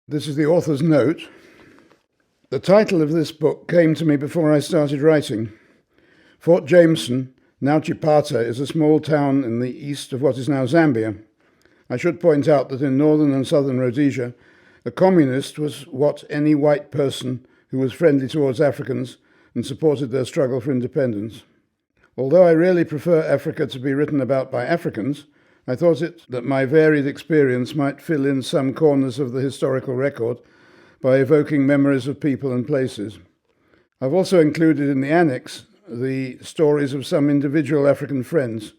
This is the author's note. The title of this book came to me before I started writing. Fort Jameson, now Chipata, is a small town in the east of what is now Zambia. I should point out that in Northern and Southern Rhodesia, a communist was what any white person who was friendly towards Africans and supported their struggle for independence. Although I really prefer Africa to be written about by Africans, I thought it that my varied experience might fill in some corners of the historical record by evoking memories of people and places. I've also included in the annex the stories of some individual African friends.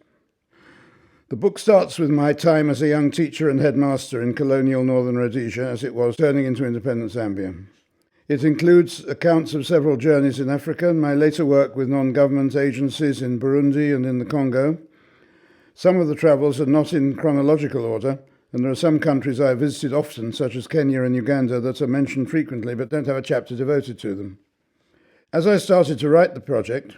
The book starts with my time as a young teacher and headmaster in colonial Northern Rhodesia as it was turning into independent Zambia. It includes accounts of several journeys in Africa and my later work with non-government agencies in Burundi and in the Congo. Some of the travels are not in chronological order, and there are some countries I have visited often, such as Kenya and Uganda, that are mentioned frequently but don't have a chapter devoted to them. As I started to write the project,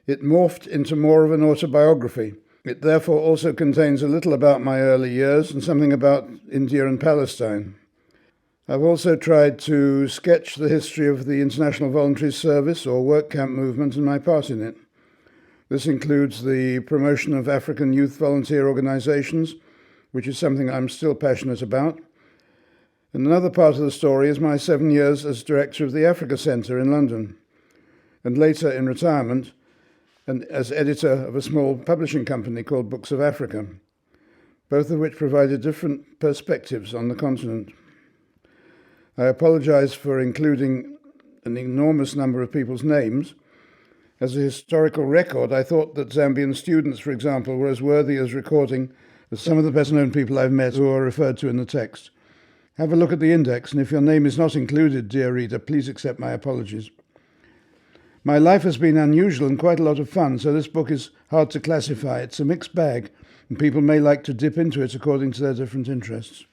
it morphed into more of an autobiography. It therefore also contains a little about my early years and something about India and Palestine. I've also tried to sketch the history of the International Voluntary Service or work camp movement and my part in it. This includes the promotion of African youth volunteer organizations, which is something I'm still passionate about. And another part of the story is my 7 years as director of the Africa Centre in London, and later in retirement, and as editor of a small publishing company called Books of Africa, both of which provided different perspectives on the continent. I apologize for including an enormous number of people's names. As a historical record, I thought that Zambian students, for example, were as worthy as recording as some of the best-known people I've met who are referred to in the text. Have a look at the index, and if your name is not included, dear reader, please accept my apologies. My life has been unusual and quite a lot of fun, so this book is hard to classify. It's a mixed bag, and people may like to dip into it according to their different interests.